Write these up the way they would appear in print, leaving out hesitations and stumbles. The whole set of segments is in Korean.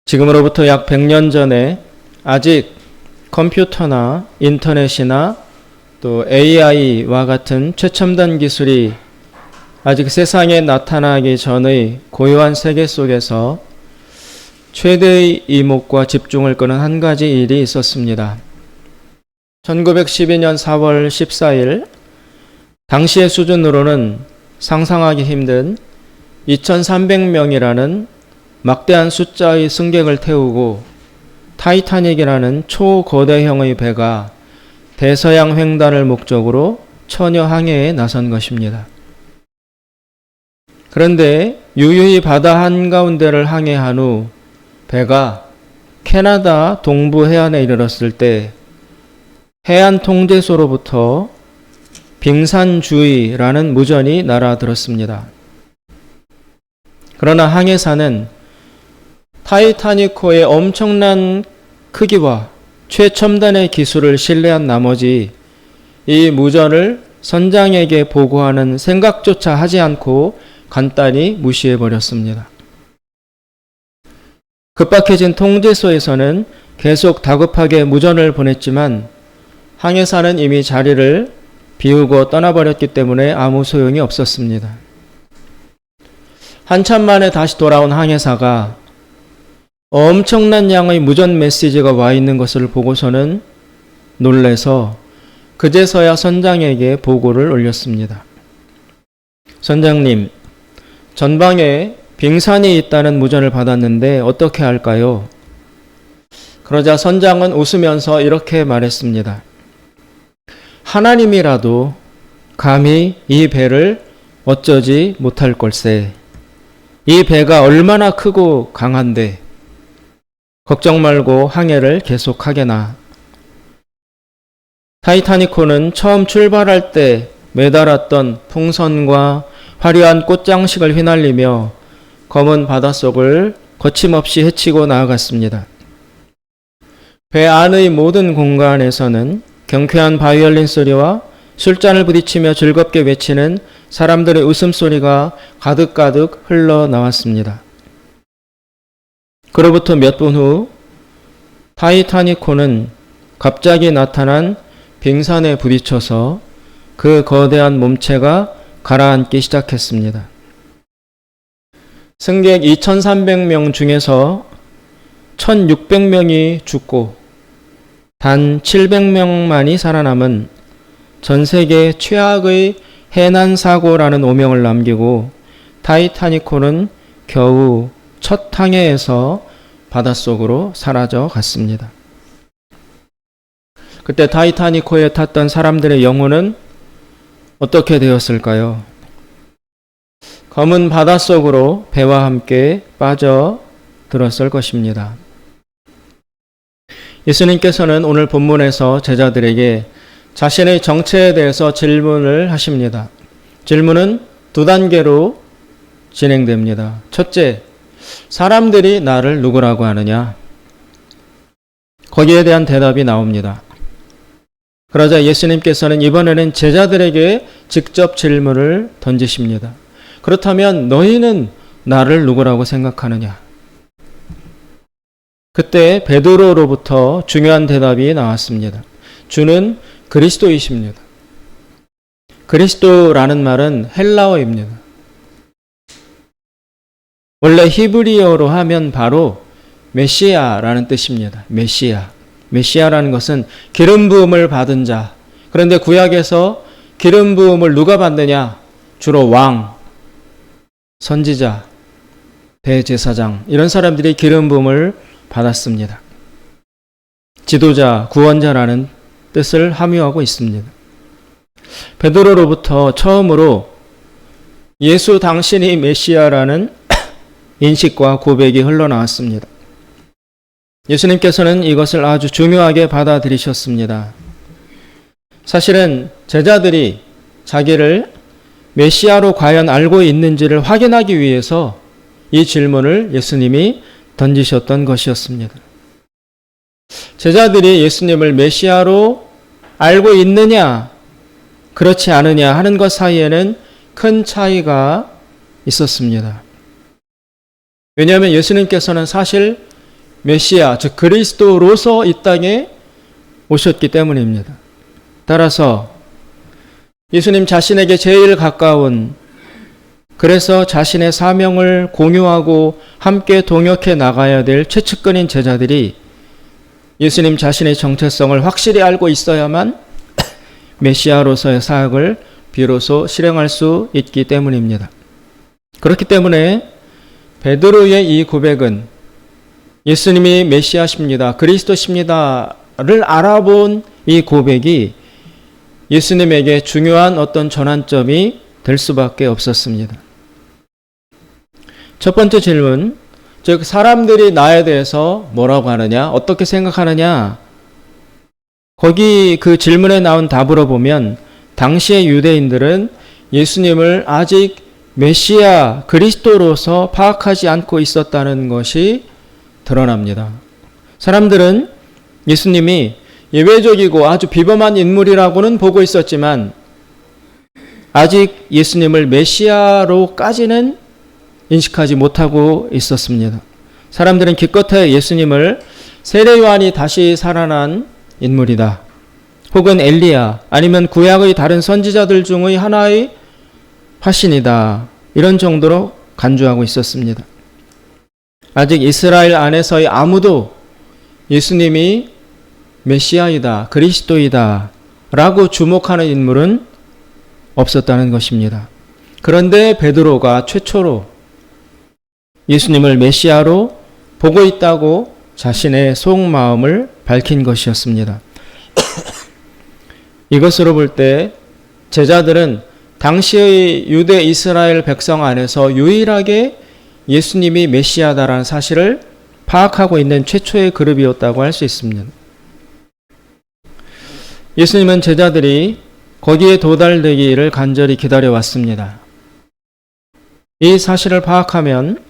지금으로부터 약 100년 전에 아직 컴퓨터나 인터넷이나 또 AI와 같은 최첨단 기술이 아직 세상에 나타나기 전의 고요한 세계 속에서 최대의 이목과 집중을 끄는 한 가지 일이 있었습니다. 1912년 4월 14일 당시의 수준으로는 상상하기 힘든 2300명이라는 막대한 숫자의 승객을 태우고 타이타닉이라는 초거대형의 배가 대서양 횡단을 목적으로 처녀 항해에 나선 것입니다. 그런데 유유히 바다 한가운데를 항해한 후 배가 캐나다 동부 해안에 이르렀을 때 해안 통제소로부터 빙산주의라는 무전이 날아들었습니다. 그러나 항해사는 타이타닉호의 엄청난 크기와 최첨단의 기술을 신뢰한 나머지 이 무전을 선장에게 보고하는 생각조차 하지 않고 간단히 무시해버렸습니다. 급박해진 통제소에서는 계속 다급하게 무전을 보냈지만 항해사는 이미 자리를 비우고 떠나버렸기 때문에 아무 소용이 없었습니다. 한참 만에 다시 돌아온 항해사가 엄청난 양의 무전 메시지가 와 있는 것을 보고서는 놀래서 그제서야 선장에게 보고를 올렸습니다. 선장님, 전방에 빙산이 있다는 무전을 받았는데 어떻게 할까요? 그러자 선장은 웃으면서 이렇게 말했습니다. 하나님이라도 감히 이 배를 어쩌지 못할 걸세. 이 배가 얼마나 크고 강한데 걱정 말고 항해를 계속하게나. 타이타닉호는 처음 출발할 때 매달았던 풍선과 화려한 꽃장식을 휘날리며 검은 바닷속을 거침없이 헤치고 나아갔습니다. 배 안의 모든 공간에서는 경쾌한 바이올린 소리와 술잔을 부딪히며 즐겁게 외치는 사람들의 웃음소리가 가득가득 흘러나왔습니다. 그로부터 몇 분 후 타이타닉호는 갑자기 나타난 빙산에 부딪혀서 그 거대한 몸체가 가라앉기 시작했습니다. 승객 2300명 중에서 1600명이 죽고 단 700명만이 살아남은 전 세계 최악의 해난사고라는 오명을 남기고 타이타닉호는 겨우 첫 항해에서 바닷속으로 사라져 갔습니다. 그때 타이타닉호에 탔던 사람들의 영혼은 어떻게 되었을까요? 검은 바닷속으로 배와 함께 빠져들었을 것입니다. 예수님께서는 오늘 본문에서 제자들에게 자신의 정체에 대해서 질문을 하십니다. 질문은 두 단계로 진행됩니다. 첫째, 사람들이 나를 누구라고 하느냐? 거기에 대한 대답이 나옵니다. 그러자 예수님께서는 이번에는 제자들에게 직접 질문을 던지십니다. 그렇다면 너희는 나를 누구라고 생각하느냐? 그때 베드로로부터 중요한 대답이 나왔습니다. 주는 그리스도이십니다. 그리스도라는 말은 헬라어입니다. 원래 히브리어로 하면 바로 메시아라는 뜻입니다. 메시아. 메시아라는 것은 기름 부음을 받은 자. 그런데 구약에서 기름 부음을 누가 받느냐? 주로 왕, 선지자, 대제사장 이런 사람들이 기름 부음을 받았습니다. 지도자, 구원자라는 뜻을 함유하고 있습니다. 베드로로부터 처음으로 예수 당신이 메시아라는 인식과 고백이 흘러나왔습니다. 예수님께서는 이것을 아주 중요하게 받아들이셨습니다. 사실은 제자들이 자기를 메시아로 과연 알고 있는지를 확인하기 위해서 이 질문을 예수님이 던지셨던 것이었습니다. 제자들이 예수님을 메시아로 알고 있느냐, 그렇지 않으냐 하는 것 사이에는 큰 차이가 있었습니다. 왜냐하면 예수님께서는 사실 메시아, 즉 그리스도로서 이 땅에 오셨기 때문입니다. 따라서 예수님 자신에게 제일 가까운, 그래서 자신의 사명을 공유하고 함께 동역해 나가야 될 최측근인 제자들이 예수님 자신의 정체성을 확실히 알고 있어야만 메시아로서의 사역을 비로소 실행할 수 있기 때문입니다. 그렇기 때문에 베드로의 이 고백은 예수님이 메시아십니다, 그리스도십니다를 알아본 이 고백이 예수님에게 중요한 어떤 전환점이 될 수밖에 없었습니다. 첫 번째 질문, 즉 사람들이 나에 대해서 뭐라고 하느냐, 어떻게 생각하느냐, 거기 그 질문에 나온 답으로 보면 당시의 유대인들은 예수님을 아직 메시아 그리스도로서 파악하지 않고 있었다는 것이 드러납니다. 사람들은 예수님이 예외적이고 아주 비범한 인물이라고는 보고 있었지만 아직 예수님을 메시아로까지는 인식하지 못하고 있었습니다. 사람들은 기껏해 예수님을 세례 요한이 다시 살아난 인물이다, 혹은 엘리야, 아니면 구약의 다른 선지자들 중의 하나의 화신이다, 이런 정도로 간주하고 있었습니다. 아직 이스라엘 안에서의 아무도 예수님이 메시아이다, 그리스도이다 라고 주목하는 인물은 없었다는 것입니다. 그런데 베드로가 최초로 예수님을 메시아로 보고 있다고 자신의 속마음을 밝힌 것이었습니다. 이것으로 볼 때 제자들은 당시의 유대 이스라엘 백성 안에서 유일하게 예수님이 메시아다라는 사실을 파악하고 있는 최초의 그룹이었다고 할 수 있습니다. 예수님은 제자들이 거기에 도달되기를 간절히 기다려왔습니다. 이 사실을 파악하면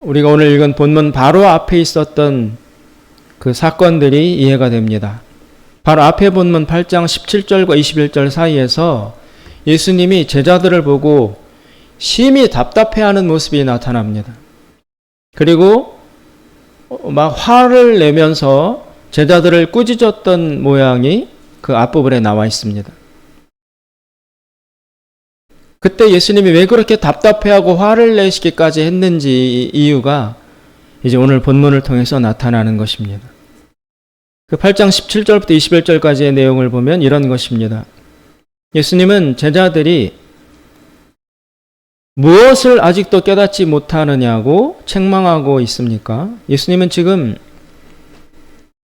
우리가 오늘 읽은 본문 바로 앞에 있었던 그 사건들이 이해가 됩니다. 바로 앞에 본문 8장 17절과 21절 사이에서 예수님이 제자들을 보고 심히 답답해하는 모습이 나타납니다. 그리고 막 화를 내면서 제자들을 꾸짖었던 모양이 그 앞부분에 나와 있습니다. 그때 예수님이 왜 그렇게 답답해하고 화를 내시기까지 했는지 이유가 이제 오늘 본문을 통해서 나타나는 것입니다. 그 8장 17절부터 21절까지의 내용을 보면 이런 것입니다. 예수님은 제자들이 무엇을 아직도 깨닫지 못하느냐고 책망하고 있습니까? 예수님은 지금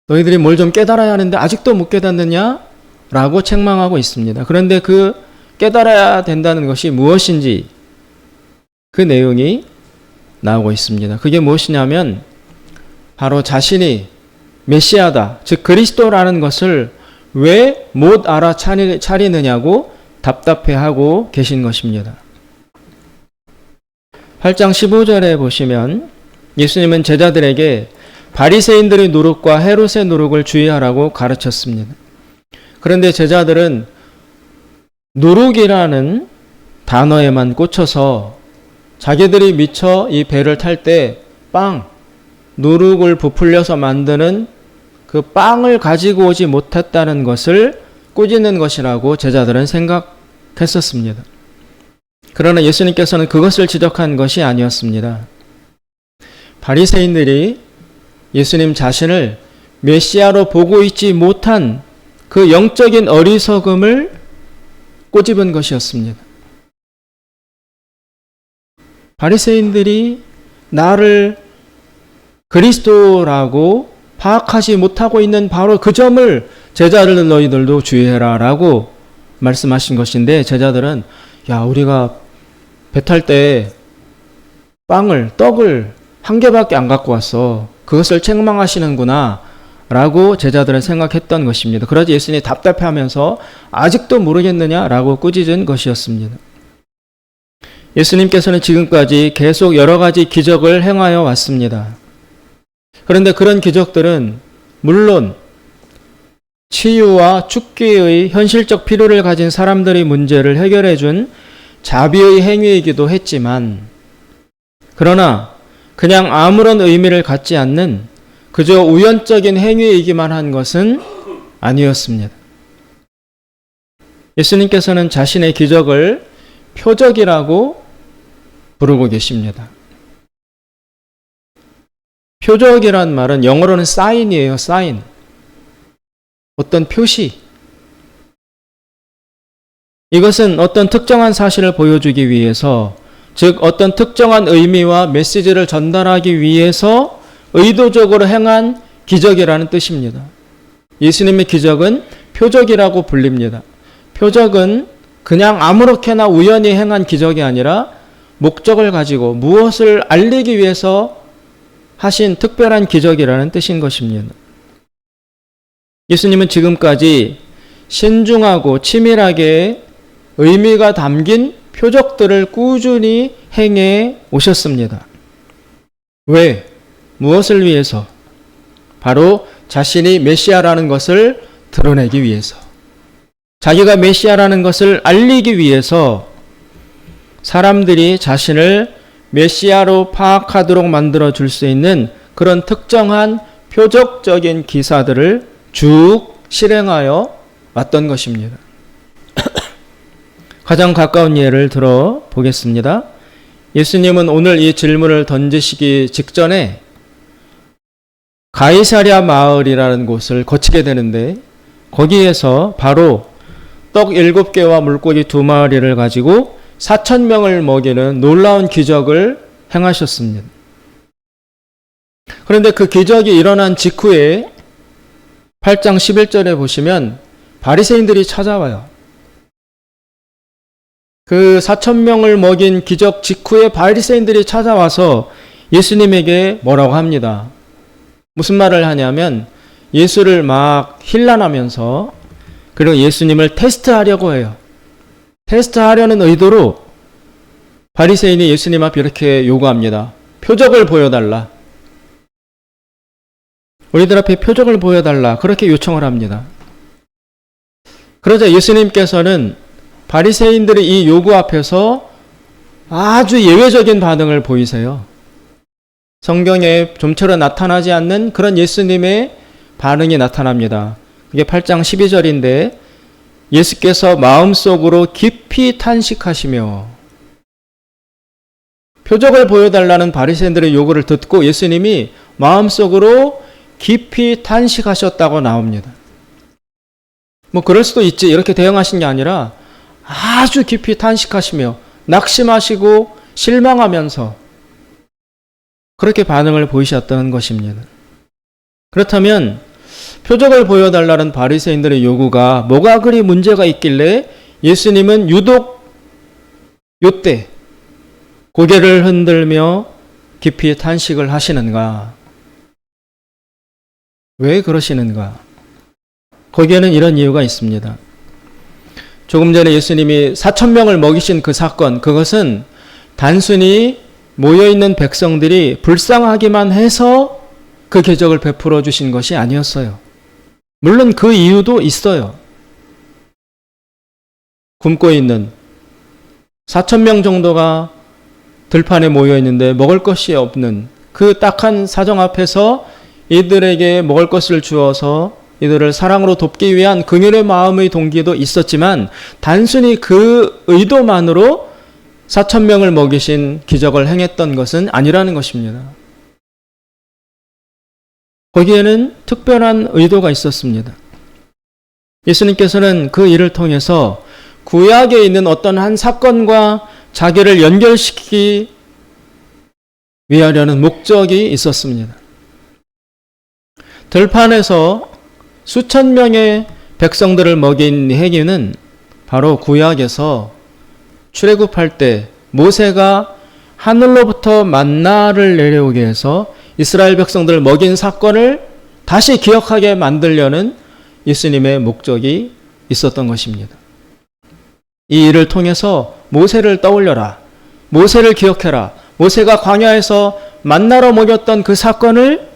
너희들이 뭘 좀 깨달아야 하는데 아직도 못 깨닫느냐? 라고 책망하고 있습니다. 그런데 그 깨달아야 된다는 것이 무엇인지 그 내용이 나오고 있습니다. 그게 무엇이냐면 바로 자신이 메시아다, 즉 그리스도라는 것을 왜 못 알아차리느냐고 답답해하고 계신 것입니다. 8장 15절에 보시면 예수님은 제자들에게 바리새인들의 누룩과 헤롯의 누룩을 주의하라고 가르쳤습니다. 그런데 제자들은 누룩이라는 단어에만 꽂혀서 자기들이 미처 이 배를 탈 때 누룩을 부풀려서 만드는 그 빵을 가지고 오지 못했다는 것을 꾸짖는 것이라고 제자들은 생각했었습니다. 그러나 예수님께서는 그것을 지적한 것이 아니었습니다. 바리새인들이 예수님 자신을 메시아로 보고 있지 못한 그 영적인 어리석음을 꼬집은 것이었습니다. 바리새인들이 나를 그리스도라고 파악하지 못하고 있는 바로 그 점을 제자들 너희들도 주의해라 라고 말씀하신 것인데, 제자들은 우리가 배 탈 때 떡을 한 개밖에 안 갖고 왔어, 그것을 책망하시는구나 라고 제자들은 생각했던 것입니다. 그러자 예수님이 답답해하면서 아직도 모르겠느냐 라고 꾸짖은 것이었습니다. 예수님께서는 지금까지 계속 여러 가지 기적을 행하여 왔습니다. 그런데 그런 기적들은 물론 치유와 죽기의 현실적 필요를 가진 사람들의 문제를 해결해 준 자비의 행위이기도 했지만, 그러나 그냥 아무런 의미를 갖지 않는 그저 우연적인 행위이기만 한 것은 아니었습니다. 예수님께서는 자신의 기적을 표적이라고 부르고 계십니다. 표적이란 말은 영어로는 사인이에요. 사인. 어떤 표시. 이것은 어떤 특정한 사실을 보여주기 위해서, 즉 어떤 특정한 의미와 메시지를 전달하기 위해서 의도적으로 행한 기적이라는 뜻입니다. 예수님의 기적은 표적이라고 불립니다. 표적은 그냥 아무렇게나 우연히 행한 기적이 아니라 목적을 가지고 무엇을 알리기 위해서 하신 특별한 기적이라는 뜻인 것입니다. 예수님은 지금까지 신중하고 치밀하게 의미가 담긴 표적들을 꾸준히 행해 오셨습니다. 왜? 무엇을 위해서? 바로 자신이 메시아라는 것을 드러내기 위해서. 자기가 메시아라는 것을 알리기 위해서 사람들이 자신을 메시아로 파악하도록 만들어 줄 수 있는 그런 특정한 표적적인 기사들을 쭉 실행하여 왔던 것입니다. 가장 가까운 예를 들어 보겠습니다. 예수님은 오늘 이 질문을 던지시기 직전에 가이사랴 마을이라는 곳을 거치게 되는데, 거기에서 바로 떡 7개와 물고기 2마리를 가지고 4,000명을 먹이는 놀라운 기적을 행하셨습니다. 그런데 그 기적이 일어난 직후에 8장 11절에 보시면 바리새인들이 찾아와요. 그 4,000명을 먹인 기적 직후에 바리새인들이 찾아와서 예수님에게 뭐라고 합니다. 무슨 말을 하냐면 예수를 막 힐난하면서, 그리고 예수님을 테스트하려고 해요. 테스트하려는 의도로 바리새인이 예수님 앞에 이렇게 요구합니다. 표적을 보여달라. 우리들 앞에 표적을 보여달라. 그렇게 요청을 합니다. 그러자 예수님께서는 바리새인들의 이 요구 앞에서 아주 예외적인 반응을 보이세요. 성경에 좀처럼 나타나지 않는 그런 예수님의 반응이 나타납니다. 이게 8장 12절인데 예수께서 마음속으로 깊이 탄식하시며, 표적을 보여달라는 바리새인들의 요구를 듣고 예수님이 마음속으로 깊이 탄식하셨다고 나옵니다. 뭐 그럴 수도 있지, 이렇게 대응하신 게 아니라 아주 깊이 탄식하시며 낙심하시고 실망하면서 그렇게 반응을 보이셨던 것입니다. 그렇다면 표적을 보여달라는 바리새인들의 요구가 뭐가 그리 문제가 있길래 예수님은 유독 요때 고개를 흔들며 깊이 탄식을 하시는가? 왜 그러시는가? 거기에는 이런 이유가 있습니다. 조금 전에 예수님이 4,000명을 먹이신 그 사건, 그것은 단순히 모여있는 백성들이 불쌍하기만 해서 그 기적을 베풀어 주신 것이 아니었어요. 물론 그 이유도 있어요. 굶고 있는 4,000명 정도가 들판에 모여 있는데 먹을 것이 없는 그 딱한 사정 앞에서 이들에게 먹을 것을 주어서 이들을 사랑으로 돕기 위한 긍휼의 마음의 동기도 있었지만, 단순히 그 의도만으로 4,000명을 먹이신 기적을 행했던 것은 아니라는 것입니다. 거기에는 특별한 의도가 있었습니다. 예수님께서는 그 일을 통해서 구약에 있는 어떤 한 사건과 자기를 연결시키기 위하려는 목적이 있었습니다. 들판에서 수천 명의 백성들을 먹인 행위는 바로 구약에서 출애굽할 때 모세가 하늘로부터 만나를 내려오게 해서 이스라엘 백성들을 먹인 사건을 다시 기억하게 만들려는 예수님의 목적이 있었던 것입니다. 이 일을 통해서 모세를 떠올려라. 모세를 기억해라. 모세가 광야에서 만나로 먹였던 그 사건을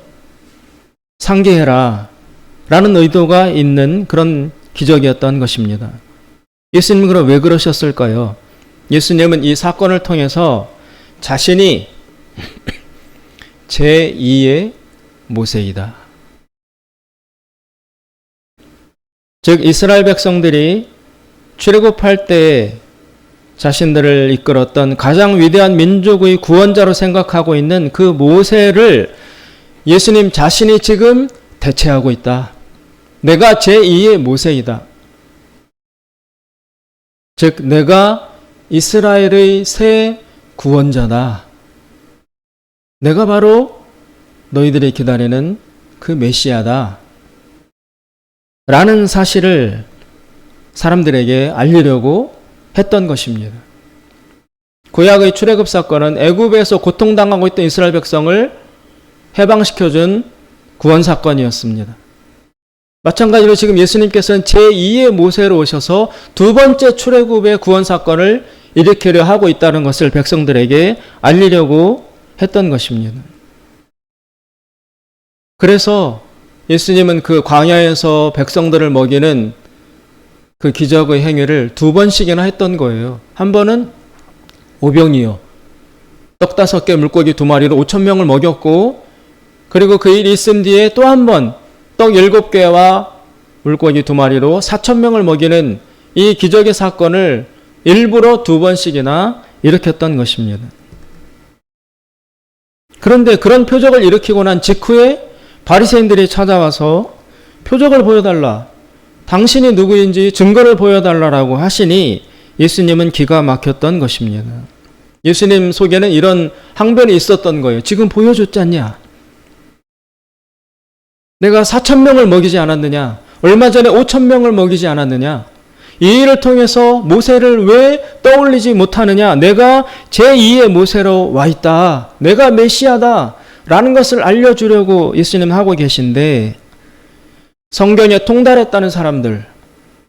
상기해라. 라는 의도가 있는 그런 기적이었던 것입니다. 예수님은 그럼 왜 그러셨을까요? 예수님은 이 사건을 통해서 자신이 제2의 모세이다. 즉 이스라엘 백성들이 출애굽할 때에 자신들을 이끌었던 가장 위대한 민족의 구원자로 생각하고 있는 그 모세를 예수님 자신이 지금 대체하고 있다. 내가 제2의 모세이다. 즉 내가 이스라엘의 새 구원자다. 내가 바로 너희들이 기다리는 그 메시아다. 라는 사실을 사람들에게 알리려고 했던 것입니다. 구약의 출애굽 사건은 애굽에서 고통당하고 있던 이스라엘 백성을 해방시켜준 구원 사건이었습니다. 마찬가지로 지금 예수님께서는 제2의 모세로 오셔서 두 번째 출애굽의 구원 사건을 일으키려 하고 있다는 것을 백성들에게 알리려고 했던 것입니다. 그래서 예수님은 그 광야에서 백성들을 먹이는 그 기적의 행위를 두 번씩이나 했던 거예요. 한 번은 오병이어 떡 5개 물고기 2마리로 5,000명을 먹였고, 그리고 그 일이 있은 뒤에 또 한 번 떡 7개와 물고기 2마리로 4,000명을 먹이는 이 기적의 사건을 일부러 두 번씩이나 일으켰던 것입니다. 그런데 그런 표적을 일으키고 난 직후에 바리새인들이 찾아와서 표적을 보여달라, 당신이 누구인지 증거를 보여달라라고 하시니 예수님은 기가 막혔던 것입니다. 예수님 속에는 이런 항변이 있었던 거예요. 지금 보여줬지 않냐? 내가 4,000명을 먹이지 않았느냐? 얼마 전에 5,000명을 먹이지 않았느냐? 이 일을 통해서 모세를 왜 떠올리지 못하느냐? 내가 제2의 모세로 와 있다. 내가 메시아다. 라는 것을 알려주려고 예수님 하고 계신데, 성경에 통달했다는 사람들,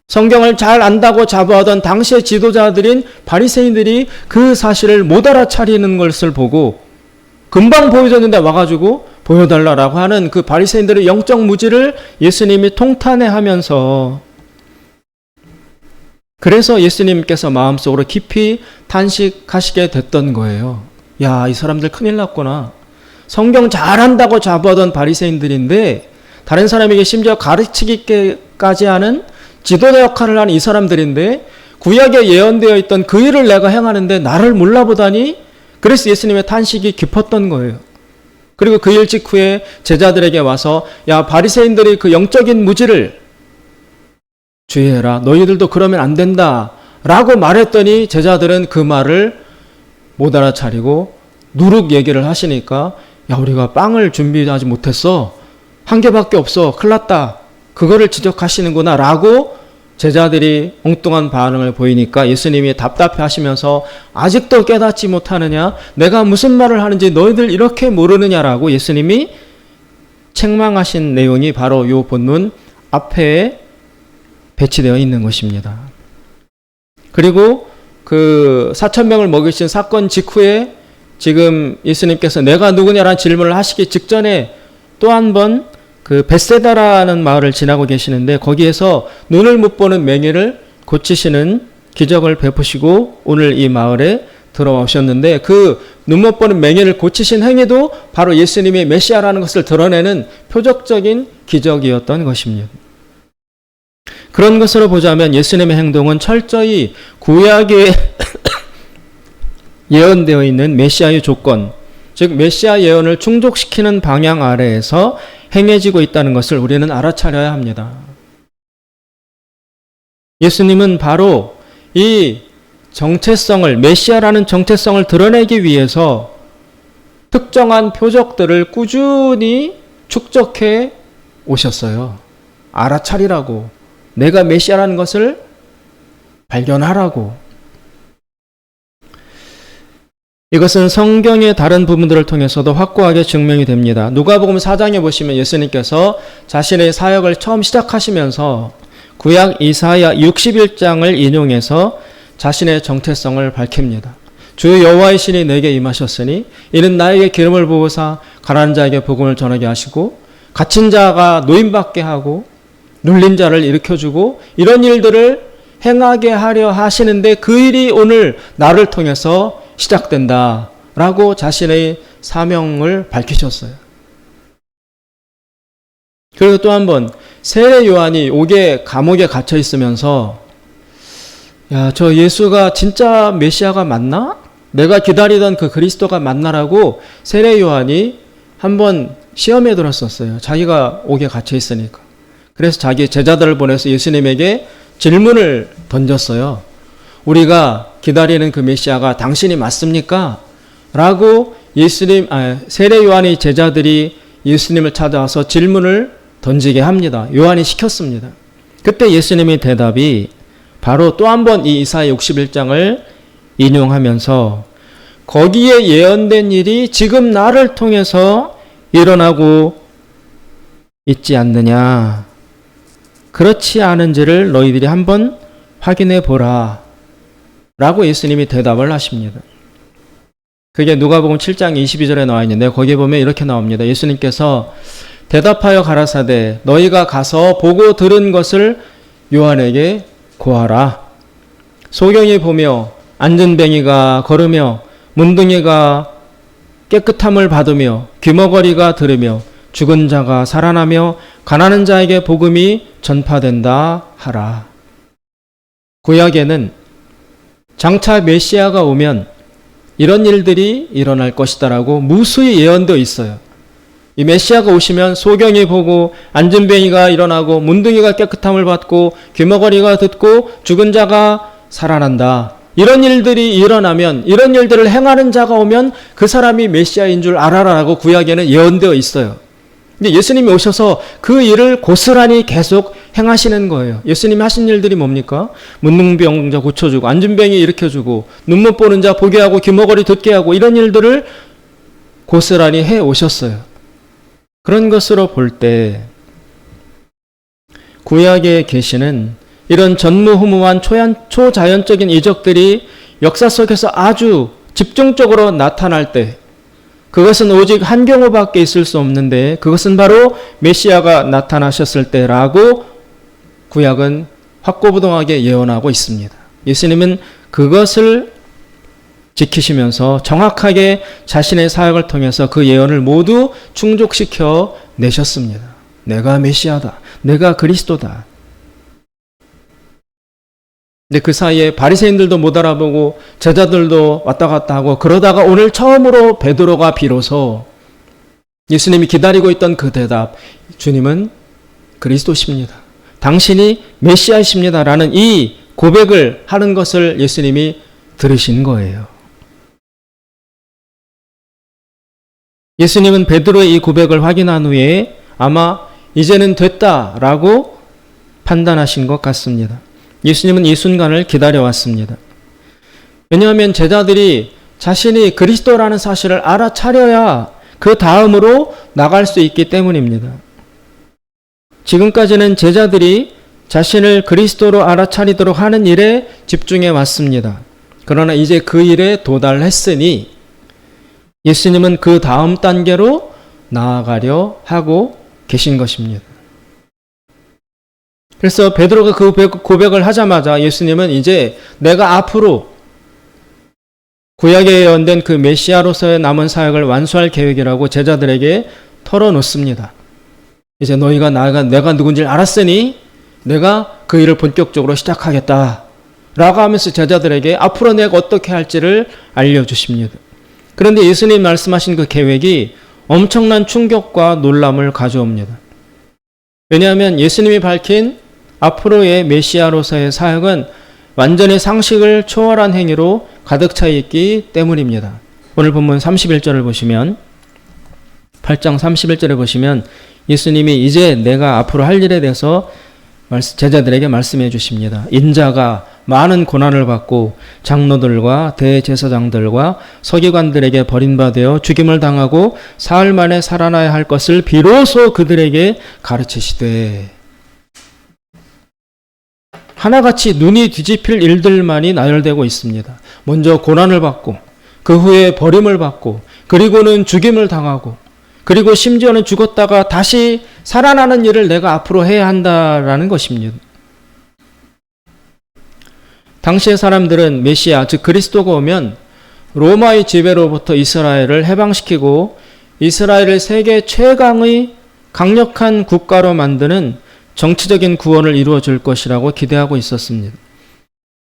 성경을 잘 안다고 자부하던 당시의 지도자들인 바리새인들이 그 사실을 못 알아차리는 것을 보고 금방 보여줬는데 와가지고 보여달라고 하는 그 바리새인들의 영적 무지를 예수님이 통탄해하면서, 그래서 예수님께서 마음속으로 깊이 탄식하시게 됐던 거예요. 야, 이 사람들 큰일 났구나. 성경 잘한다고 자부하던 바리새인들인데 다른 사람에게 심지어 가르치기까지 하는 지도자 역할을 하는 이 사람들인데 구약에 예언되어 있던 그 일을 내가 행하는데 나를 몰라보다니. 그래서 예수님의 탄식이 깊었던 거예요. 그리고 그 일 직후에 제자들에게 와서 야, 바리새인들이 그 영적인 무지를 주의해라. 너희들도 그러면 안 된다. 라고 말했더니 제자들은 그 말을 못 알아차리고 누룩 얘기를 하시니까 야, 우리가 빵을 준비하지 못했어. 한 개밖에 없어. 큰일 났다. 그거를 지적하시는구나. 라고 제자들이 엉뚱한 반응을 보이니까 예수님이 답답해 하시면서 아직도 깨닫지 못하느냐? 내가 무슨 말을 하는지 너희들 이렇게 모르느냐라고 예수님이 책망하신 내용이 바로 이 본문 앞에 배치되어 있는 것입니다. 그리고 그 4,000명을 먹이신 사건 직후에 지금 예수님께서 내가 누구냐라는 질문을 하시기 직전에 또 한 번 그 벳세다라는 마을을 지나고 계시는데 거기에서 눈을 못 보는 맹인을 고치시는 기적을 베푸시고 오늘 이 마을에 들어오셨는데 그 눈 못 보는 맹인을 고치신 행위도 바로 예수님이 메시아라는 것을 드러내는 표적적인 기적이었던 것입니다. 그런 것으로 보자면 예수님의 행동은 철저히 구약에 예언되어 있는 메시아의 조건, 즉 메시아 예언을 충족시키는 방향 아래에서 행해지고 있다는 것을 우리는 알아차려야 합니다. 예수님은 바로 이 정체성을, 메시아라는 정체성을 드러내기 위해서 특정한 표적들을 꾸준히 축적해 오셨어요. 알아차리라고, 내가 메시아라는 것을 발견하라고. 이것은 성경의 다른 부분들을 통해서도 확고하게 증명이 됩니다. 누가복음 4장에 보시면 예수님께서 자신의 사역을 처음 시작하시면서 구약 이사야 61장을 인용해서 자신의 정체성을 밝힙니다. 주 여호와의 신이 내게 임하셨으니 이는 나에게 기름을 부으사 가난한 자에게 복음을 전하게 하시고 갇힌 자가 노임받게 하고 눌린 자를 일으켜주고 이런 일들을 행하게 하려 하시는데 그 일이 오늘 나를 통해서 시작된다 라고 자신의 사명을 밝히셨어요. 그리고 또 한 번 세례 요한이 옥에 감옥에 갇혀 있으면서 야, 저 예수가 진짜 메시아가 맞나? 내가 기다리던 그 그리스도가 맞나라고 세례 요한이 한번 시험에 들었었어요. 자기가 옥에 갇혀 있으니까. 그래서 자기 제자들을 보내서 예수님에게 질문을 던졌어요. 우리가 기다리는 그 메시아가 당신이 맞습니까? 라고 세례 요한의 제자들이 예수님을 찾아와서 질문을 던지게 합니다. 요한이 시켰습니다. 그때 예수님의 대답이 바로 또 한 번 이 이사야 61장을 인용하면서 거기에 예언된 일이 지금 나를 통해서 일어나고 있지 않느냐. 그렇지 않은지를 너희들이 한번 확인해 보라. 라고 예수님이 대답을 하십니다. 그게 누가복음 7장 22절에 나와 있는데 거기에 보면 이렇게 나옵니다. 예수님께서 대답하여 가라사대 너희가 가서 보고 들은 것을 요한에게 고하라. 소경이 보며 앉은 뱅이가 걸으며 문둥이가 깨끗함을 받으며 귀머거리가 들으며 죽은 자가 살아나며 가난한 자에게 복음이 전파된다 하라. 구약에는 장차 메시아가 오면 이런 일들이 일어날 것이다라고 무수히 예언되어 있어요. 이 메시아가 오시면 소경이 보고 앉은 뱅이가 일어나고 문둥이가 깨끗함을 받고 귀머거리가 듣고 죽은 자가 살아난다. 이런 일들이 일어나면 이런 일들을 행하는 자가 오면 그 사람이 메시아인 줄 알아라라고 구약에는 예언되어 있어요. 근데 예수님이 오셔서 그 일을 고스란히 계속 행하시는 거예요. 예수님이 하신 일들이 뭡니까? 문둥병자 고쳐주고 앉은 뱅이 일으켜주고 눈 못 보는 자 보게 하고 귀머거리 듣게 하고 이런 일들을 고스란히 해 오셨어요. 그런 것으로 볼 때 구약에 계시는 이런 전무후무한 초자연적인 이적들이 역사 속에서 아주 집중적으로 나타날 때 그것은 오직 한 경우밖에 있을 수 없는데 그것은 바로 메시아가 나타나셨을 때라고 구약은 확고부동하게 예언하고 있습니다. 예수님은 그것을 지키시면서 정확하게 자신의 사역을 통해서 그 예언을 모두 충족시켜 내셨습니다. 내가 메시아다. 내가 그리스도다. 근데 그 사이에 바리새인들도 못 알아보고 제자들도 왔다 갔다 하고 그러다가 오늘 처음으로 베드로가 비로소 예수님이 기다리고 있던 그 대답, 주님은 그리스도십니다. 당신이 메시아이십니다. 라는 이 고백을 하는 것을 예수님이 들으신 거예요. 예수님은 베드로의 이 고백을 확인한 후에 아마 이제는 됐다라고 판단하신 것 같습니다. 예수님은 이 순간을 기다려왔습니다. 왜냐하면 제자들이 자신이 그리스도라는 사실을 알아차려야 그 다음으로 나갈 수 있기 때문입니다. 지금까지는 제자들이 자신을 그리스도로 알아차리도록 하는 일에 집중해 왔습니다. 그러나 이제 그 일에 도달했으니 예수님은 그 다음 단계로 나아가려 하고 계신 것입니다. 그래서 베드로가 그 고백을 하자마자 예수님은 이제 내가 앞으로 구약에 예언된 그 메시아로서의 남은 사역을 완수할 계획이라고 제자들에게 털어놓습니다. 이제 너희가 내가 누군지 알았으니 내가 그 일을 본격적으로 시작하겠다 라고 하면서 제자들에게 앞으로 내가 어떻게 할지를 알려주십니다. 그런데 예수님 말씀하신 그 계획이 엄청난 충격과 놀람을 가져옵니다. 왜냐하면 예수님이 밝힌 앞으로의 메시아로서의 사역은 완전히 상식을 초월한 행위로 가득 차 있기 때문입니다. 오늘 본문 31절을 보시면 8장 31절에 보시면 예수님이 이제 내가 앞으로 할 일에 대해서 제자들에게 말씀해 주십니다. 인자가 많은 고난을 받고 장로들과 대제사장들과 서기관들에게 버림받아 죽임을 당하고 사흘 만에 살아나야 할 것을 비로소 그들에게 가르치시되 하나같이 눈이 뒤집힐 일들만이 나열되고 있습니다. 먼저 고난을 받고 그 후에 버림을 받고 그리고는 죽임을 당하고 그리고 심지어는 죽었다가 다시 살아나는 일을 내가 앞으로 해야 한다라는 것입니다. 당시의 사람들은 메시아, 즉 그리스도가 오면 로마의 지배로부터 이스라엘을 해방시키고 이스라엘을 세계 최강의 강력한 국가로 만드는 정치적인 구원을 이루어 줄 것이라고 기대하고 있었습니다.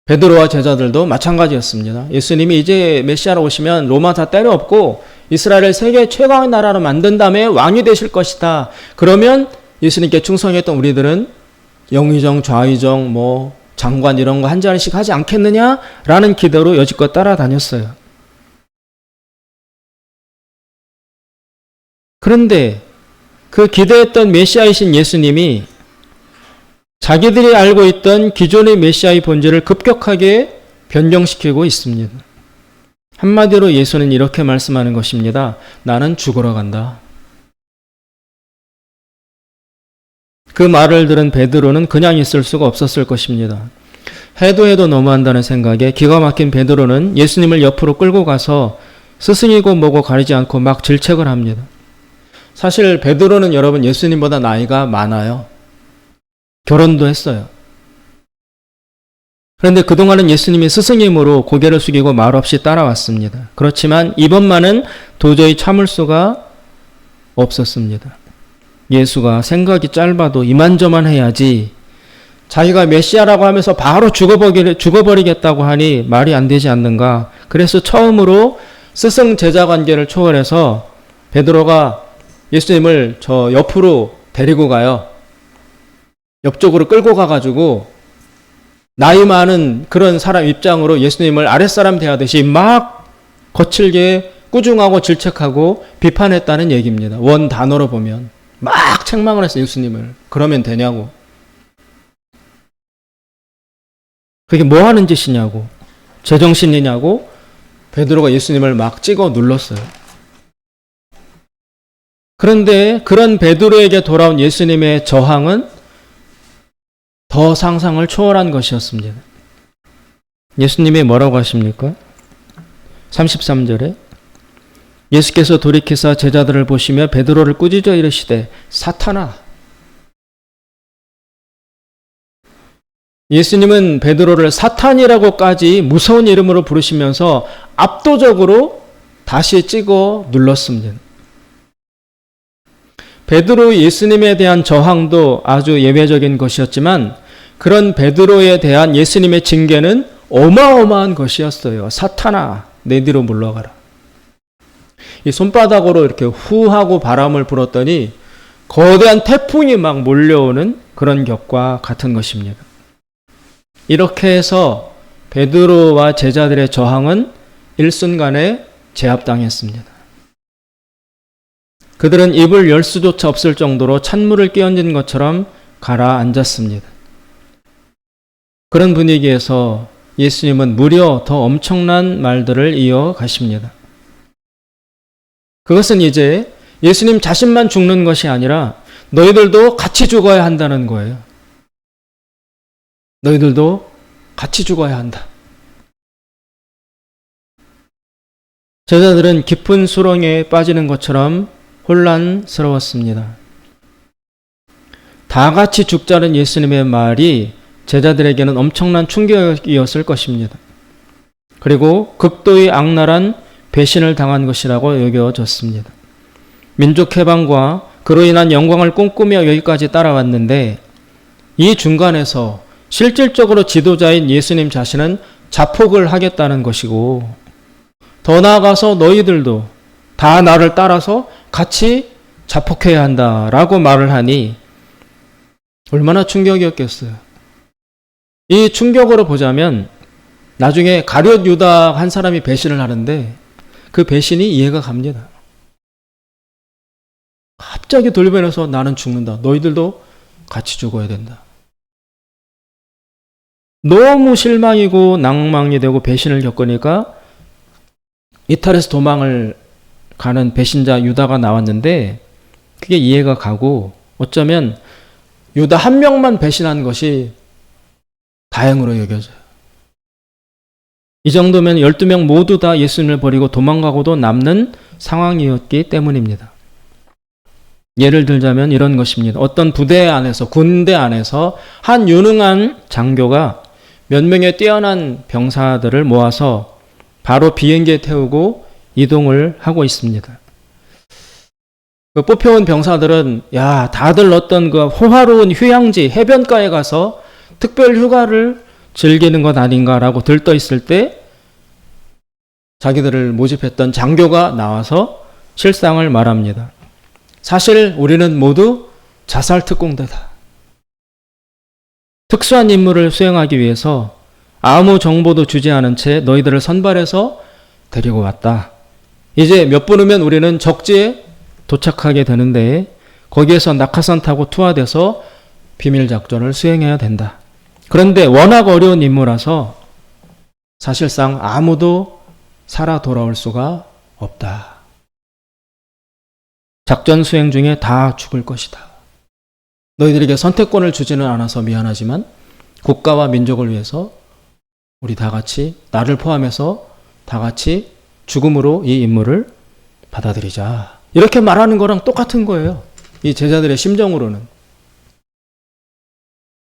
베드로와 제자들도 마찬가지였습니다. 예수님이 이제 메시아로 오시면 로마 다 때려엎고 이스라엘을 세계 최강의 나라로 만든 다음에 왕이 되실 것이다. 그러면 예수님께 충성했던 우리들은 영의정, 좌의정, 장관 이런 거 한 자리씩 하지 않겠느냐라는 기대로 여지껏 따라다녔어요. 그런데 그 기대했던 메시아이신 예수님이 자기들이 알고 있던 기존의 메시아의 본질을 급격하게 변경시키고 있습니다. 한마디로 예수는 이렇게 말씀하는 것입니다. 나는 죽으러 간다. 그 말을 들은 베드로는 그냥 있을 수가 없었을 것입니다. 해도 너무한다는 생각에 기가 막힌 베드로는 예수님을 옆으로 끌고 가서 스승이고 뭐고 가리지 않고 막 질책을 합니다. 사실 베드로는 여러분 예수님보다 나이가 많아요. 결혼도 했어요. 그런데 그동안은 예수님이 스승님으로 고개를 숙이고 말없이 따라왔습니다. 그렇지만 이번만은 도저히 참을 수가 없었습니다. 예수가 생각이 짧아도 이만저만 해야지 자기가 메시아라고 하면서 바로 죽어버리겠다고 하니 말이 안 되지 않는가. 그래서 처음으로 스승 제자 관계를 초월해서 베드로가 예수님을 저 옆으로 데리고 가요. 옆쪽으로 끌고 가가지고 나이 많은 그런 사람 입장으로 예수님을 아랫사람 대하듯이 막 거칠게 꾸중하고 질책하고 비판했다는 얘기입니다. 원 단어로 보면 막 책망을 했어요. 예수님을. 그러면 되냐고. 그게 뭐 하는 짓이냐고. 제정신이냐고 베드로가 예수님을 막 찍어 눌렀어요. 그런데 그런 베드로에게 돌아온 예수님의 저항은 더 상상을 초월한 것이었습니다. 예수님이 뭐라고 하십니까? 33절에 예수께서 돌이키사 제자들을 보시며 베드로를 꾸짖어 이르시되 사탄아. 예수님은 베드로를 사탄이라고까지 무서운 이름으로 부르시면서 압도적으로 다시 찍어 눌렀습니다. 베드로의 예수님에 대한 저항도 아주 예외적인 것이었지만 그런 베드로에 대한 예수님의 징계는 어마어마한 것이었어요. 사탄아, 내 뒤로 물러가라. 이 손바닥으로 이렇게 후하고 바람을 불었더니 거대한 태풍이 막 몰려오는 그런 격과 같은 것입니다. 이렇게 해서 베드로와 제자들의 저항은 일순간에 제압당했습니다. 그들은 입을 열 수조차 없을 정도로 찬물을 끼얹은 것처럼 가라앉았습니다. 그런 분위기에서 예수님은 무려 더 엄청난 말들을 이어가십니다. 그것은 이제 예수님 자신만 죽는 것이 아니라 너희들도 같이 죽어야 한다는 거예요. 너희들도 같이 죽어야 한다. 제자들은 깊은 수렁에 빠지는 것처럼 혼란스러웠습니다. 다 같이 죽자는 예수님의 말이 제자들에게는 엄청난 충격이었을 것입니다. 그리고 극도의 악랄한 배신을 당한 것이라고 여겨졌습니다. 민족 해방과 그로 인한 영광을 꿈꾸며 여기까지 따라왔는데 이 중간에서 실질적으로 지도자인 예수님 자신은 자폭을 하겠다는 것이고 더 나아가서 너희들도 다 나를 따라서 같이 자폭해야 한다라고 말을 하니 얼마나 충격이었겠어요. 이 충격으로 보자면 나중에 가룟 유다 한 사람이 배신을 하는데 그 배신이 이해가 갑니다. 갑자기 돌변해서 나는 죽는다. 너희들도 같이 죽어야 된다. 너무 실망이고 낭망이 되고 배신을 겪으니까 이탈해서 도망을 가는 배신자 유다가 나왔는데 그게 이해가 가고 어쩌면 유다 한 명만 배신한 것이 다행으로 여겨져요. 이 정도면 12명 모두 다 예수님을 버리고 도망가고도 남는 상황이었기 때문입니다. 예를 들자면 이런 것입니다. 어떤 부대 안에서, 군대 안에서 한 유능한 장교가 몇 명의 뛰어난 병사들을 모아서 바로 비행기에 태우고 이동을 하고 있습니다. 그 뽑혀온 병사들은 다들 어떤 그 호화로운 휴양지 해변가에 가서 특별 휴가를 즐기는 것 아닌가라고 들떠 있을 때 자기들을 모집했던 장교가 나와서 실상을 말합니다. 사실 우리는 모두 자살 특공대다. 특수한 임무를 수행하기 위해서 아무 정보도 주지 않은 채 너희들을 선발해서 데리고 왔다. 이제 몇 분 후면 우리는 적지에 도착하게 되는데 거기에서 낙하산 타고 투하돼서 비밀 작전을 수행해야 된다. 그런데 워낙 어려운 임무라서 사실상 아무도 살아 돌아올 수가 없다. 작전 수행 중에 다 죽을 것이다. 너희들에게 선택권을 주지는 않아서 미안하지만 국가와 민족을 위해서 우리 다 같이, 나를 포함해서 다 같이 죽음으로 이 임무를 받아들이자. 이렇게 말하는 거랑 똑같은 거예요. 이 제자들의 심정으로는.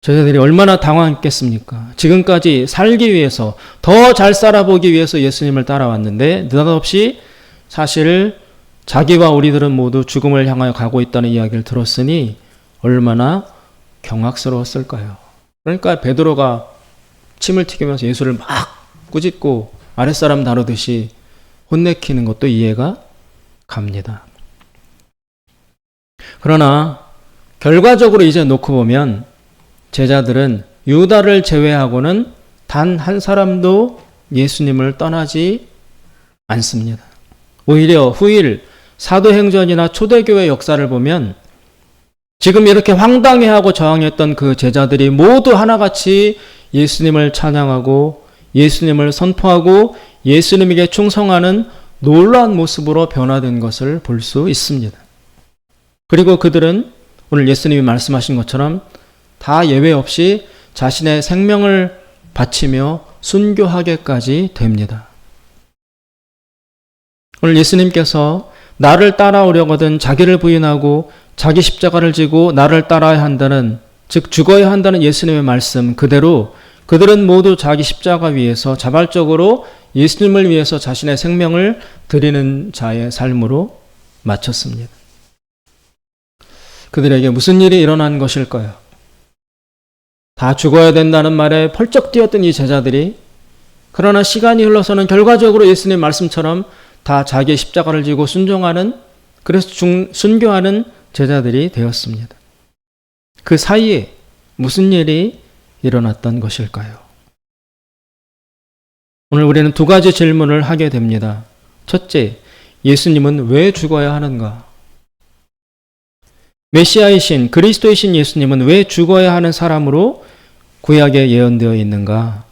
제자들이 얼마나 당황했겠습니까? 지금까지 살기 위해서, 더 잘 살아보기 위해서 예수님을 따라왔는데 느닷없이 사실 자기와 우리들은 모두 죽음을 향하여 가고 있다는 이야기를 들었으니 얼마나 경악스러웠을까요? 그러니까 베드로가 침을 튀기면서 예수를 막 꾸짖고 아랫사람 다루듯이 혼내키는 것도 이해가 갑니다. 그러나 결과적으로 이제 놓고 보면 제자들은 유다를 제외하고는 단 한 사람도 예수님을 떠나지 않습니다. 오히려 후일 사도행전이나 초대교회 역사를 보면 지금 이렇게 황당해하고 저항했던 그 제자들이 모두 하나같이 예수님을 찬양하고 예수님을 선포하고 예수님에게 충성하는 놀라운 모습으로 변화된 것을 볼 수 있습니다. 그리고 그들은 오늘 예수님이 말씀하신 것처럼 다 예외 없이 자신의 생명을 바치며 순교하게까지 됩니다. 오늘 예수님께서 나를 따라오려거든 자기를 부인하고 자기 십자가를 지고 나를 따라야 한다는, 즉 죽어야 한다는 예수님의 말씀 그대로 그들은 모두 자기 십자가 위에서 자발적으로 예수님을 위해서 자신의 생명을 드리는 자의 삶으로 마쳤습니다. 그들에게 무슨 일이 일어난 것일까요? 다 죽어야 된다는 말에 펄쩍 뛰었던 이 제자들이 그러나 시간이 흘러서는 결과적으로 예수님 말씀처럼 다 자기의 십자가를 지고 순종하는, 그래서 순교하는 제자들이 되었습니다. 그 사이에 무슨 일이 일어났던 것일까요? 오늘 우리는 두 가지 질문을 하게 됩니다. 첫째, 예수님은 왜 죽어야 하는가? 메시아이신 그리스도이신 예수님은 왜 죽어야 하는 사람으로 구약에 예언되어 있는가?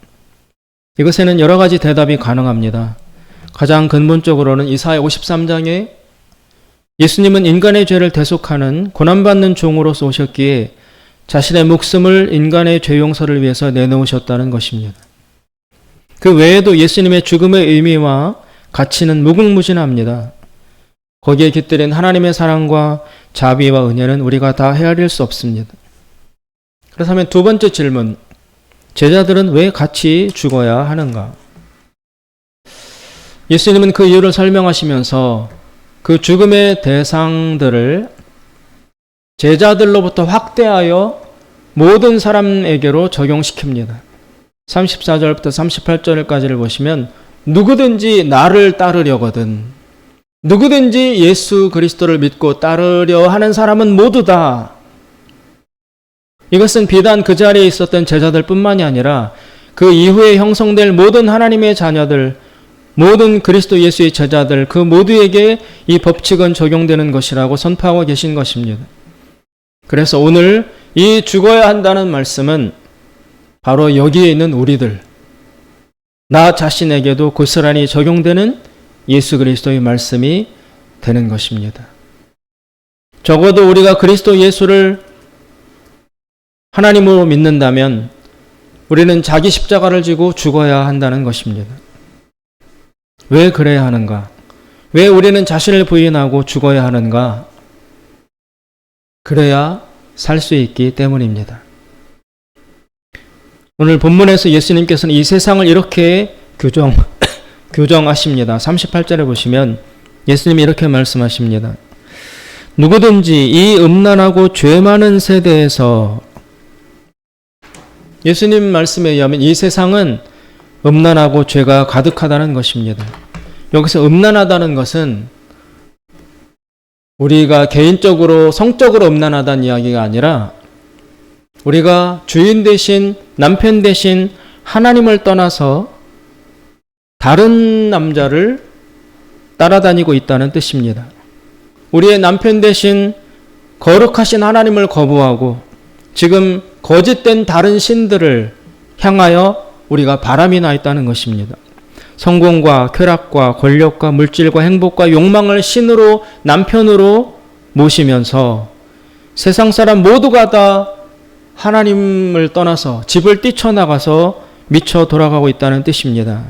이것에는 여러 가지 대답이 가능합니다. 가장 근본적으로는 이사야 53장에 예수님은 인간의 죄를 대속하는 고난받는 종으로서 오셨기에 자신의 목숨을 인간의 죄 용서를 위해서 내놓으셨다는 것입니다. 그 외에도 예수님의 죽음의 의미와 가치는 무궁무진합니다. 거기에 깃들인 하나님의 사랑과 자비와 은혜는 우리가 다 헤아릴 수 없습니다. 그렇다면 두 번째 질문, 제자들은 왜 같이 죽어야 하는가? 예수님은 그 이유를 설명하시면서 그 죽음의 대상들을 제자들로부터 확대하여 모든 사람에게로 적용시킵니다. 34절부터 38절까지를 보시면 누구든지 나를 따르려거든, 누구든지 예수 그리스도를 믿고 따르려 하는 사람은 모두 다, 이것은 비단 그 자리에 있었던 제자들 뿐만이 아니라 그 이후에 형성될 모든 하나님의 자녀들, 모든 그리스도 예수의 제자들, 그 모두에게 이 법칙은 적용되는 것이라고 선포하고 계신 것입니다. 그래서 오늘 이 죽어야 한다는 말씀은 바로 여기에 있는 우리들, 나 자신에게도 고스란히 적용되는 예수 그리스도의 말씀이 되는 것입니다. 적어도 우리가 그리스도 예수를 하나님으로 믿는다면 우리는 자기 십자가를 지고 죽어야 한다는 것입니다. 왜 그래야 하는가? 왜 우리는 자신을 부인하고 죽어야 하는가? 그래야 살 수 있기 때문입니다. 오늘 본문에서 예수님께서는 이 세상을 이렇게 교정하십니다. 38절에 보시면 예수님이 이렇게 말씀하십니다. 누구든지 이 음란하고 죄 많은 세대에서, 예수님 말씀에 의하면 이 세상은 음란하고 죄가 가득하다는 것입니다. 여기서 음란하다는 것은 우리가 개인적으로 성적으로 음란하다는 이야기가 아니라 우리가 주인 대신 남편 대신 하나님을 떠나서 다른 남자를 따라다니고 있다는 뜻입니다. 우리의 남편 대신 거룩하신 하나님을 거부하고 지금 거짓된 다른 신들을 향하여 우리가 바람이 나 있다는 것입니다. 성공과 쾌락과 권력과 물질과 행복과 욕망을 신으로 남편으로 모시면서 세상 사람 모두가 다 하나님을 떠나서 집을 뛰쳐나가서 미쳐 돌아가고 있다는 뜻입니다.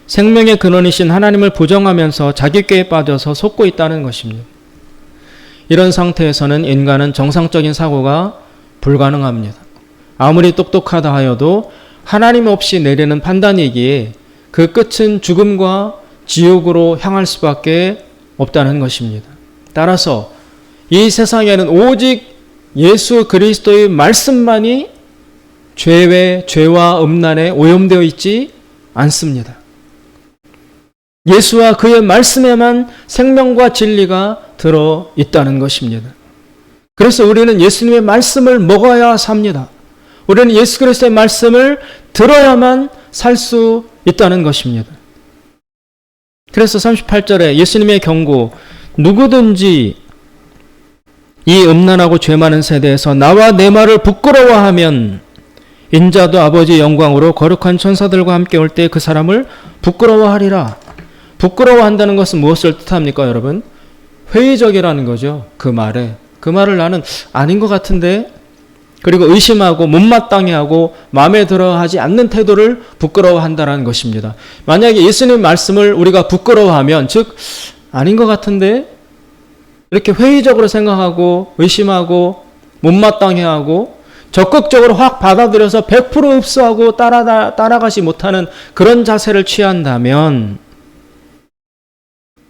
생명의 근원이신 하나님을 부정하면서 자기꾀에 빠져서 속고 있다는 것입니다. 이런 상태에서는 인간은 정상적인 사고가 불가능합니다. 아무리 똑똑하다 하여도 하나님 없이 내리는 판단이기에 그 끝은 죽음과 지옥으로 향할 수밖에 없다는 것입니다. 따라서 이 세상에는 오직 예수 그리스도의 말씀만이 죄와 음란에 오염되어 있지 않습니다. 예수와 그의 말씀에만 생명과 진리가 들어 있다는 것입니다. 그래서 우리는 예수님의 말씀을 먹어야 삽니다. 우리는 예수 그리스도의 말씀을 들어야만 살 수 있다는 것입니다. 그래서 38절에 예수님의 경고, 누구든지 이 음란하고 죄 많은 세대에서 나와 내 말을 부끄러워하면 인자도 아버지의 영광으로 거룩한 천사들과 함께 올 때 그 사람을 부끄러워하리라. 부끄러워한다는 것은 무엇을 뜻합니까, 여러분? 회의적이라는 거죠. 그 말을 나는 아닌 것 같은데, 그리고 의심하고 못마땅해하고 마음에 들어하지 않는 태도를 부끄러워한다는 것입니다. 만약에 예수님 말씀을 우리가 부끄러워하면, 즉 아닌 것 같은데 이렇게 회의적으로 생각하고 의심하고 못마땅해하고 적극적으로 확 받아들여서 100% 흡수하고 따라가지 못하는 그런 자세를 취한다면,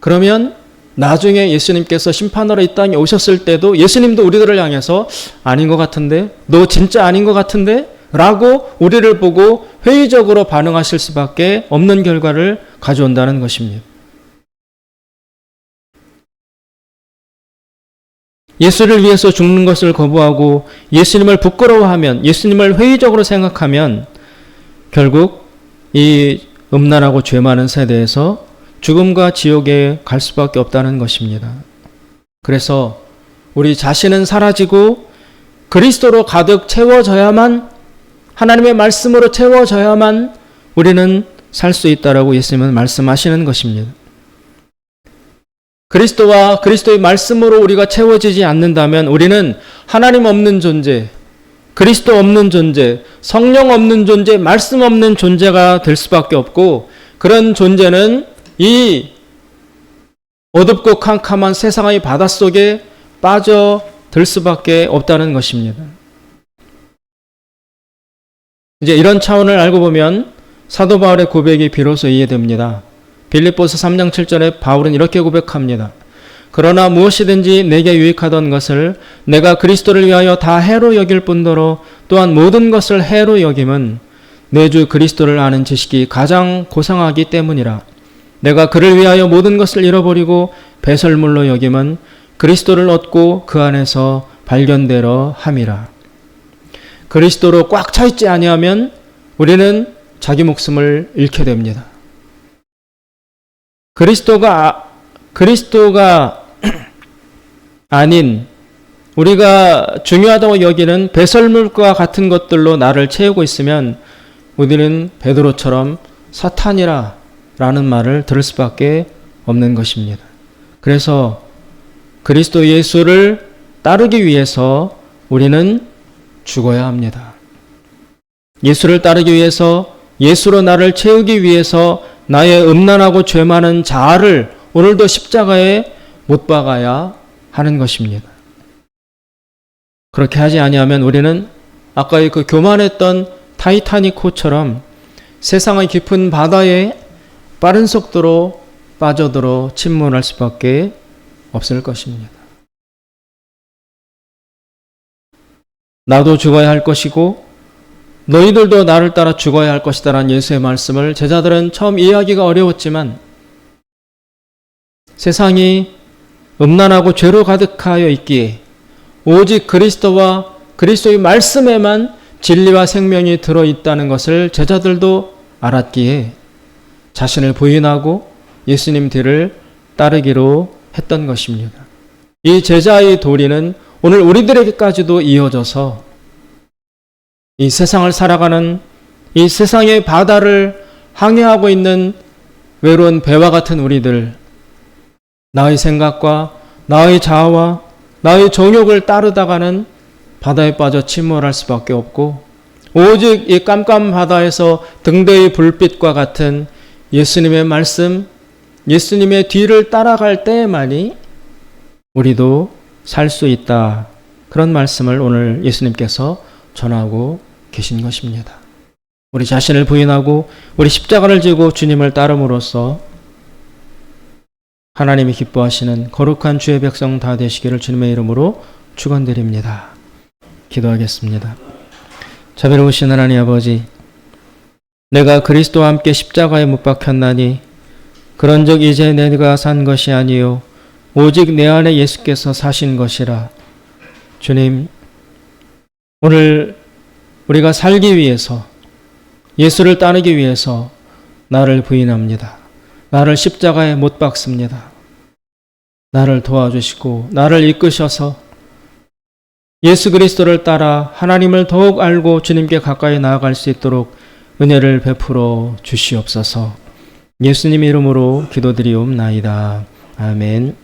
그러면 나중에 예수님께서 심판하러 이 땅에 오셨을 때도 예수님도 우리들을 향해서 아닌 것 같은데? 너 진짜 아닌 것 같은데? 라고 우리를 보고 회의적으로 반응하실 수밖에 없는 결과를 가져온다는 것입니다. 예수를 위해서 죽는 것을 거부하고 예수님을 부끄러워하면, 예수님을 회의적으로 생각하면 결국 이 음란하고 죄 많은 세대에서 죽음과 지옥에 갈 수밖에 없다는 것입니다. 그래서 우리 자신은 사라지고 그리스도로 가득 채워져야만, 하나님의 말씀으로 채워져야만 우리는 살 수 있다라고 예수님은 말씀하시는 것입니다. 그리스도와 그리스도의 말씀으로 우리가 채워지지 않는다면 우리는 하나님 없는 존재, 그리스도 없는 존재, 성령 없는 존재, 말씀 없는 존재가 될 수밖에 없고, 그런 존재는 이 어둡고 캄캄한 세상의 바닷속에 빠져들 수밖에 없다는 것입니다. 이제 이런 차원을 알고 보면 사도 바울의 고백이 비로소 이해됩니다. 빌립보서 3장 7절에 바울은 이렇게 고백합니다. 그러나 무엇이든지 내게 유익하던 것을 내가 그리스도를 위하여 다 해로 여길 뿐더러 또한 모든 것을 해로 여김은 내 주 그리스도를 아는 지식이 가장 고상하기 때문이라. 내가 그를 위하여 모든 것을 잃어버리고 배설물로 여김은 그리스도를 얻고 그 안에서 발견되려 함이라. 그리스도로 꽉 차 있지 아니하면 우리는 자기 목숨을 잃게 됩니다. 그리스도가 아닌 우리가 중요하다고 여기는 배설물과 같은 것들로 나를 채우고 있으면 우리는 베드로처럼 사탄이라 라는 말을 들을 수밖에 없는 것입니다. 그래서 그리스도 예수를 따르기 위해서 우리는 죽어야 합니다. 예수를 따르기 위해서, 예수로 나를 채우기 위해서 나의 음란하고 죄 많은 자아를 오늘도 십자가에 못 박아야 하는 것입니다. 그렇게 하지 아니하면 우리는 아까의 그 교만했던 타이타닉호처럼 세상의 깊은 바다에 빠른 속도로 빠져들어 침몰할 수밖에 없을 것입니다. 나도 죽어야 할 것이고 너희들도 나를 따라 죽어야 할 것이다 라는 예수의 말씀을 제자들은 처음 이해하기가 어려웠지만 세상이 음란하고 죄로 가득하여 있기에 오직 그리스도와 그리스도의 말씀에만 진리와 생명이 들어있다는 것을 제자들도 알았기에 자신을 부인하고 예수님 뒤를 따르기로 했던 것입니다. 이 제자의 도리는 오늘 우리들에게까지도 이어져서 이 세상을 살아가는 이 세상의 바다를 항해하고 있는 외로운 배와 같은 우리들, 나의 생각과 나의 자아와 나의 정욕을 따르다가는 바다에 빠져 침몰할 수밖에 없고 오직 이 깜깜 바다에서 등대의 불빛과 같은 예수님의 말씀, 예수님의 뒤를 따라갈 때에만이 우리도 살 수 있다. 그런 말씀을 오늘 예수님께서 전하고 계신 것입니다. 우리 자신을 부인하고 우리 십자가를 지고 주님을 따름으로써 하나님이 기뻐하시는 거룩한 주의 백성 다 되시기를 주님의 이름으로 축원드립니다. 기도하겠습니다. 자비로우신 하나님 아버지, 내가 그리스도와 함께 십자가에 못 박혔나니 그런즉 이제 내가 산 것이 아니요 오직 내 안에 예수께서 사신 것이라. 주님, 오늘 우리가 살기 위해서 예수를 따르기 위해서 나를 부인합니다. 나를 십자가에 못 박습니다. 나를 도와주시고 나를 이끄셔서 예수 그리스도를 따라 하나님을 더욱 알고 주님께 가까이 나아갈 수 있도록 은혜를 베풀어 주시옵소서. 예수님 이름으로 기도드리옵나이다. 아멘.